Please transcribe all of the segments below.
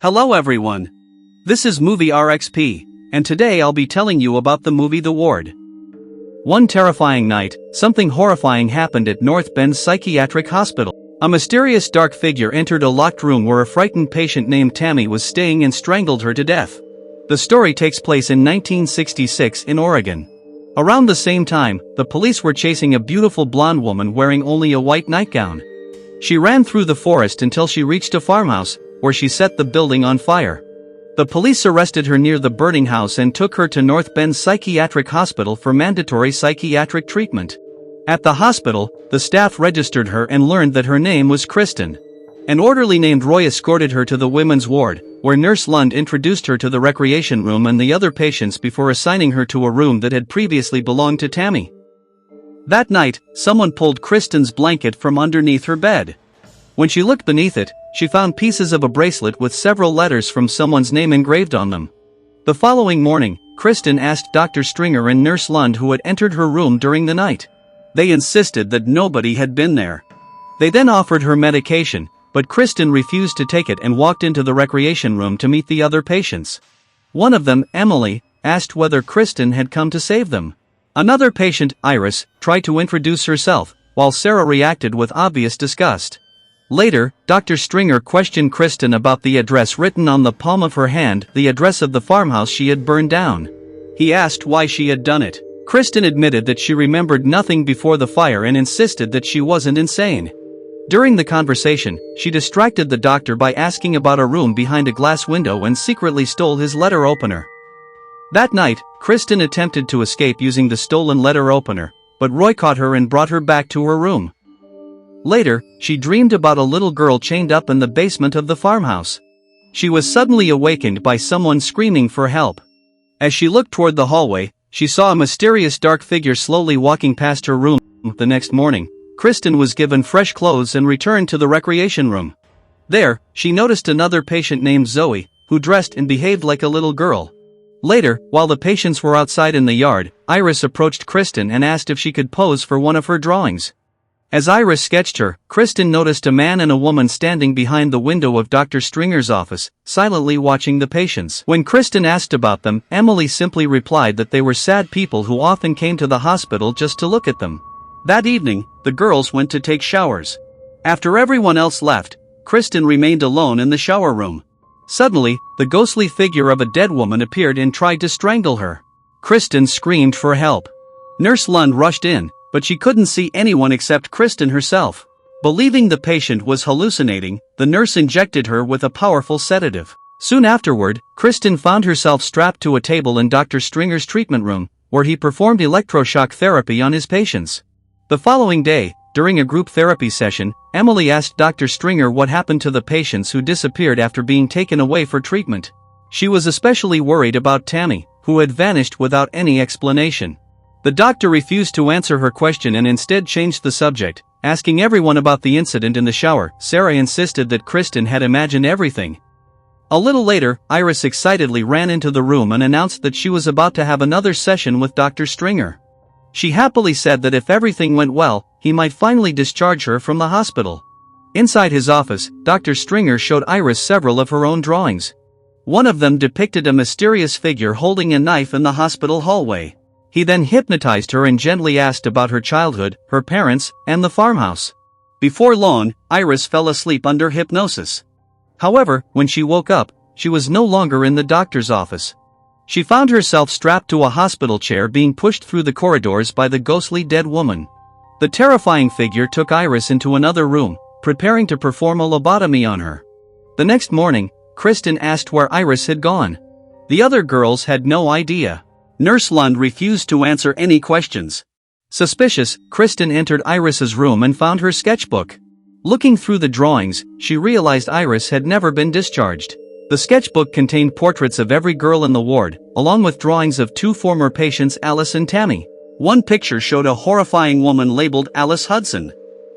Hello everyone. This is Movie RXP, and today I'll be telling you about the movie The Ward. One terrifying night, something horrifying happened at North Bend's psychiatric hospital. A mysterious dark figure entered a locked room where a frightened patient named Tammy was staying and strangled her to death. The story takes place in 1966 in Oregon. Around the same time, the police were chasing a beautiful blonde woman wearing only a white nightgown. She ran through the forest until she reached a farmhouse, where she set the building on fire. The police arrested her near the burning house and took her to North Bend Psychiatric Hospital for mandatory psychiatric treatment. At the hospital, the staff registered her and learned that her name was Kristen. An orderly named Roy escorted her to the women's ward, where Nurse Lund introduced her to the recreation room and the other patients before assigning her to a room that had previously belonged to Tammy. That night, someone pulled Kristen's blanket from underneath her bed. When she looked beneath it, she found pieces of a bracelet with several letters from someone's name engraved on them. The following morning, Kristen asked Dr. Stringer and Nurse Lund who had entered her room during the night. They insisted that nobody had been there. They then offered her medication, but Kristen refused to take it and walked into the recreation room to meet the other patients. One of them, Emily, asked whether Kristen had come to save them. Another patient, Iris, tried to introduce herself, while Sarah reacted with obvious disgust. Later, Dr. Stringer questioned Kristen about the address written on the palm of her hand, the address of the farmhouse she had burned down. He asked why she had done it. Kristen admitted that she remembered nothing before the fire and insisted that she wasn't insane. During the conversation, she distracted the doctor by asking about a room behind a glass window and secretly stole his letter opener. That night, Kristen attempted to escape using the stolen letter opener, but Roy caught her and brought her back to her room. Later, she dreamed about a little girl chained up in the basement of the farmhouse. She was suddenly awakened by someone screaming for help. As she looked toward the hallway, she saw a mysterious dark figure slowly walking past her room. The next morning, Kristen was given fresh clothes and returned to the recreation room. There, she noticed another patient named Zoe, who dressed and behaved like a little girl. Later, while the patients were outside in the yard, Iris approached Kristen and asked if she could pose for one of her drawings. As Iris sketched her, Kristen noticed a man and a woman standing behind the window of Dr. Stringer's office, silently watching the patients. When Kristen asked about them, Emily simply replied that they were sad people who often came to the hospital just to look at them. That evening, the girls went to take showers. After everyone else left, Kristen remained alone in the shower room. Suddenly, the ghostly figure of a dead woman appeared and tried to strangle her. Kristen screamed for help. Nurse Lund rushed in, but she couldn't see anyone except Kristen herself. Believing the patient was hallucinating, the nurse injected her with a powerful sedative. Soon afterward, Kristen found herself strapped to a table in Dr. Stringer's treatment room, where he performed electroshock therapy on his patients. The following day, during a group therapy session, Emily asked Dr. Stringer what happened to the patients who disappeared after being taken away for treatment. She was especially worried about Tammy, who had vanished without any explanation. The doctor refused to answer her question and instead changed the subject, asking everyone about the incident in the shower. Sarah insisted that Kristen had imagined everything. A little later, Iris excitedly ran into the room and announced that she was about to have another session with Dr. Stringer. She happily said that if everything went well, he might finally discharge her from the hospital. Inside his office, Dr. Stringer showed Iris several of her own drawings. One of them depicted a mysterious figure holding a knife in the hospital hallway. He then hypnotized her and gently asked about her childhood, her parents, and the farmhouse. Before long, Iris fell asleep under hypnosis. However, when she woke up, she was no longer in the doctor's office. She found herself strapped to a hospital chair being pushed through the corridors by the ghostly dead woman. The terrifying figure took Iris into another room, preparing to perform a lobotomy on her. The next morning, Kristen asked where Iris had gone. The other girls had no idea. Nurse Lund refused to answer any questions. Suspicious, Kristen entered Iris's room and found her sketchbook. Looking through the drawings, she realized Iris had never been discharged. The sketchbook contained portraits of every girl in the ward, along with drawings of two former patients, Alice and Tammy. One picture showed a horrifying woman labeled Alice Hudson.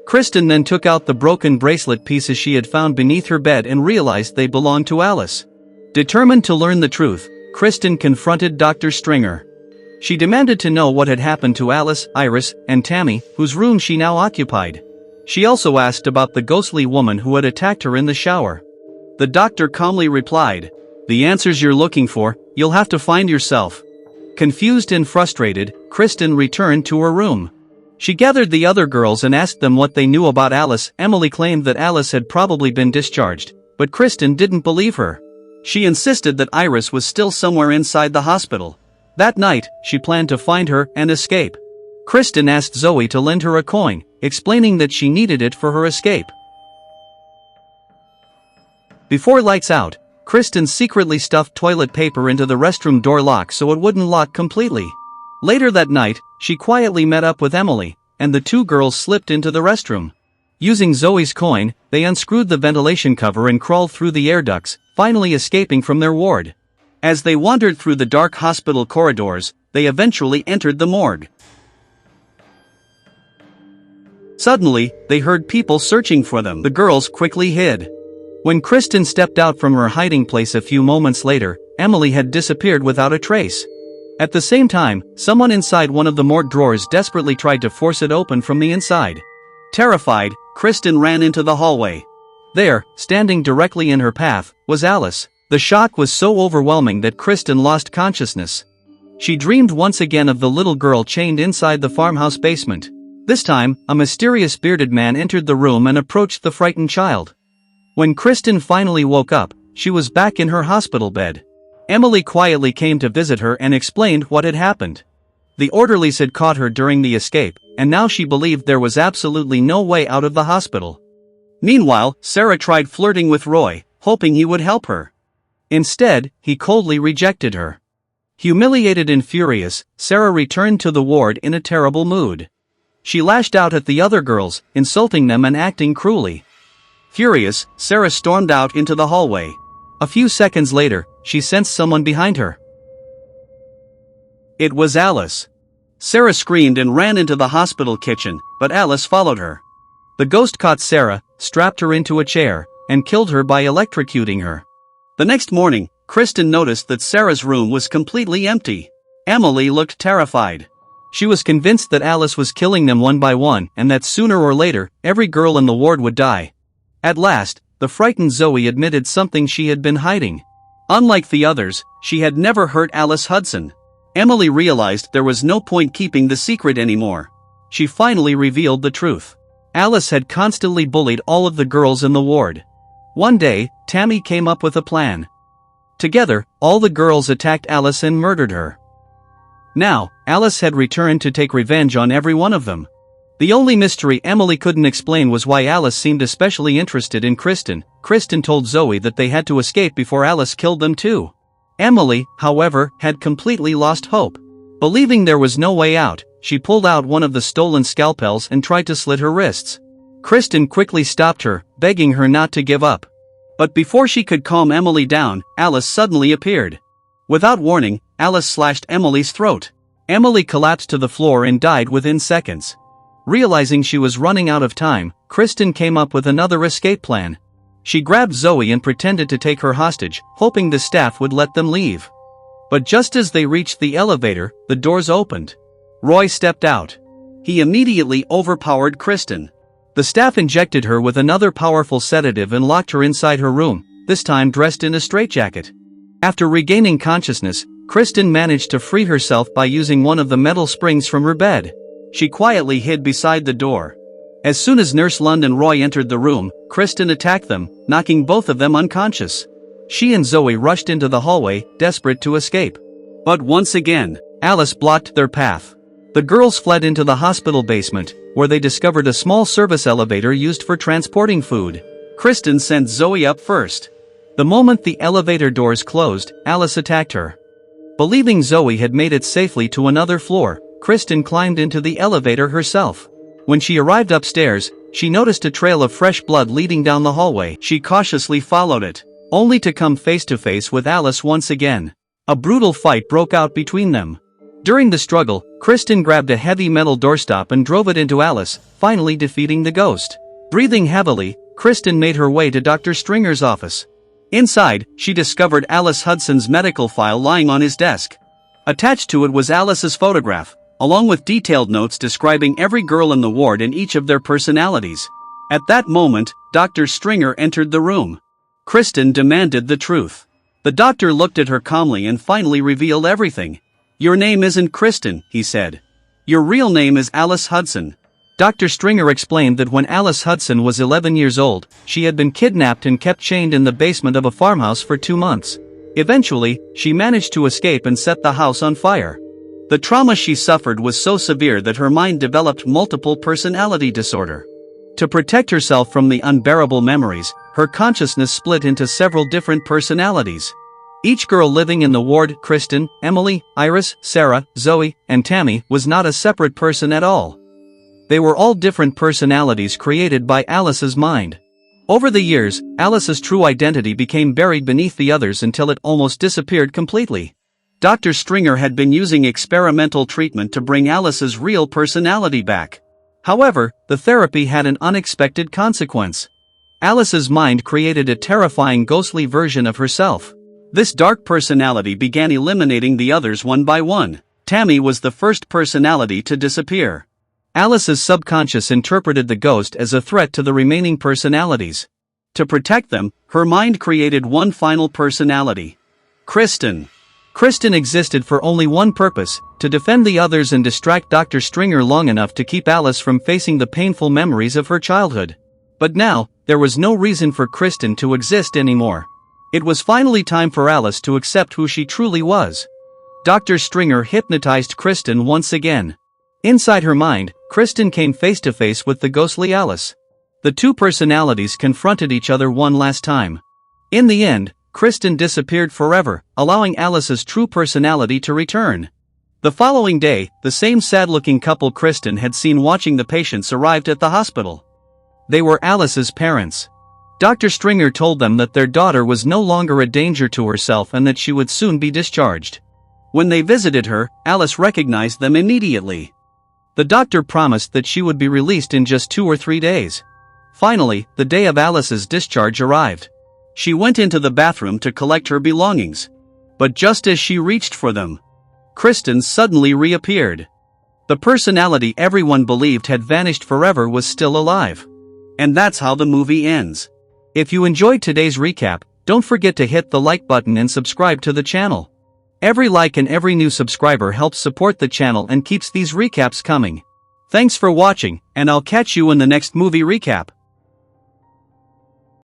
Kristen then took out the broken bracelet pieces she had found beneath her bed and realized they belonged to Alice. Determined to learn the truth, Kristen confronted Dr. Stringer. She demanded to know what had happened to Alice, Iris, and Tammy, whose room she now occupied. She also asked about the ghostly woman who had attacked her in the shower. The doctor calmly replied. "The answers you're looking for, you'll have to find yourself." Confused and frustrated, Kristen returned to her room. She gathered the other girls and asked them what they knew about Alice. Emily claimed that Alice had probably been discharged, but Kristen didn't believe her. She insisted that Iris was still somewhere inside the hospital. That night, she planned to find her and escape. Kristen asked Zoe to lend her a coin, explaining that she needed it for her escape. Before lights out, Kristen secretly stuffed toilet paper into the restroom door lock so it wouldn't lock completely. Later that night, she quietly met up with Emily, and the two girls slipped into the restroom. Using Zoe's coin, they unscrewed the ventilation cover and crawled through the air ducts, finally escaping from their ward. As they wandered through the dark hospital corridors, they eventually entered the morgue. Suddenly, they heard people searching for them. The girls quickly hid. When Kristen stepped out from her hiding place a few moments later, Emily had disappeared without a trace. At the same time, someone inside one of the morgue drawers desperately tried to force it open from the inside. Terrified, Kristen ran into the hallway. There, standing directly in her path, was Alice. The shock was so overwhelming that Kristen lost consciousness. She dreamed once again of the little girl chained inside the farmhouse basement. This time, a mysterious bearded man entered the room and approached the frightened child. When Kristen finally woke up, she was back in her hospital bed. Emily quietly came to visit her and explained what had happened. The orderlies had caught her during the escape, and now she believed there was absolutely no way out of the hospital. Meanwhile, Sarah tried flirting with Roy, hoping he would help her. Instead, he coldly rejected her. Humiliated and furious, Sarah returned to the ward in a terrible mood. She lashed out at the other girls, insulting them and acting cruelly. Furious, Sarah stormed out into the hallway. A few seconds later, she sensed someone behind her. It was Alice. Sarah screamed and ran into the hospital kitchen, but Alice followed her. The ghost caught Sarah, strapped her into a chair, and killed her by electrocuting her. The next morning, Kristen noticed that Sarah's room was completely empty. Emily looked terrified. She was convinced that Alice was killing them one by one and that sooner or later, every girl in the ward would die. At last, the frightened Zoe admitted something she had been hiding. Unlike the others, she had never hurt Alice Hudson. Emily realized there was no point keeping the secret anymore. She finally revealed the truth. Alice had constantly bullied all of the girls in the ward. One day, Tammy came up with a plan. Together, all the girls attacked Alice and murdered her. Now, Alice had returned to take revenge on every one of them. The only mystery Emily couldn't explain was why Alice seemed especially interested in Kristen. Kristen told Zoe that they had to escape before Alice killed them too. Emily, however, had completely lost hope. Believing there was no way out, she pulled out one of the stolen scalpels and tried to slit her wrists. Kristen quickly stopped her, begging her not to give up. But before she could calm Emily down, Alice suddenly appeared. Without warning, Alice slashed Emily's throat. Emily collapsed to the floor and died within seconds. Realizing she was running out of time, Kristen came up with another escape plan. She grabbed Zoe and pretended to take her hostage, hoping the staff would let them leave. But just as they reached the elevator, the doors opened. Roy stepped out. He immediately overpowered Kristen. The staff injected her with another powerful sedative and locked her inside her room, this time dressed in a straitjacket. After regaining consciousness, Kristen managed to free herself by using one of the metal springs from her bed. She quietly hid beside the door. As soon as Nurse Lund and Roy entered the room, Kristen attacked them, knocking both of them unconscious. She and Zoe rushed into the hallway, desperate to escape. But once again, Alice blocked their path. The girls fled into the hospital basement, where they discovered a small service elevator used for transporting food. Kristen sent Zoe up first. The moment the elevator doors closed, Alice attacked her. Believing Zoe had made it safely to another floor, Kristen climbed into the elevator herself. When she arrived upstairs, she noticed a trail of fresh blood leading down the hallway. She cautiously followed it, only to come face to face with Alice once again. A brutal fight broke out between them. During the struggle, Kristen grabbed a heavy metal doorstop and drove it into Alice, finally defeating the ghost. Breathing heavily, Kristen made her way to Dr. Stringer's office. Inside, she discovered Alice Hudson's medical file lying on his desk. Attached to it was Alice's photograph, along with detailed notes describing every girl in the ward and each of their personalities. At that moment, Dr. Stringer entered the room. Kristen demanded the truth. The doctor looked at her calmly and finally revealed everything. "Your name isn't Kristen," he said. "Your real name is Alice Hudson." Dr. Stringer explained that when Alice Hudson was 11 years old, she had been kidnapped and kept chained in the basement of a farmhouse for 2 months. Eventually, she managed to escape and set the house on fire. The trauma she suffered was so severe that her mind developed multiple personality disorder. To protect herself from the unbearable memories, her consciousness split into several different personalities. Each girl living in the ward, Kristen, Emily, Iris, Sarah, Zoe, and Tammy, was not a separate person at all. They were all different personalities created by Alice's mind. Over the years, Alice's true identity became buried beneath the others until it almost disappeared completely. Dr. Stringer had been using experimental treatment to bring Alice's real personality back. However, the therapy had an unexpected consequence. Alice's mind created a terrifying ghostly version of herself. This dark personality began eliminating the others one by one. Tammy was the first personality to disappear. Alice's subconscious interpreted the ghost as a threat to the remaining personalities. To protect them, her mind created one final personality: Kristen. Kristen existed for only one purpose: to defend the others and distract Dr. Stringer long enough to keep Alice from facing the painful memories of her childhood. But now, there was no reason for Kristen to exist anymore. It was finally time for Alice to accept who she truly was. Dr. Stringer hypnotized Kristen once again. Inside her mind, Kristen came face to face with the ghostly Alice. The two personalities confronted each other one last time. In the end, Kristen disappeared forever, allowing Alice's true personality to return. The following day, the same sad-looking couple Kristen had seen watching the patients arrived at the hospital. They were Alice's parents. Dr. Stringer told them that their daughter was no longer a danger to herself and that she would soon be discharged. When they visited her, Alice recognized them immediately. The doctor promised that she would be released in just 2 or 3 days. Finally, the day of Alice's discharge arrived. She went into the bathroom to collect her belongings. But just as she reached for them, Kristen suddenly reappeared. The personality everyone believed had vanished forever was still alive. And that's how the movie ends. If you enjoyed today's recap, don't forget to hit the like button and subscribe to the channel. Every like and every new subscriber helps support the channel and keeps these recaps coming. Thanks for watching, and I'll catch you in the next movie recap.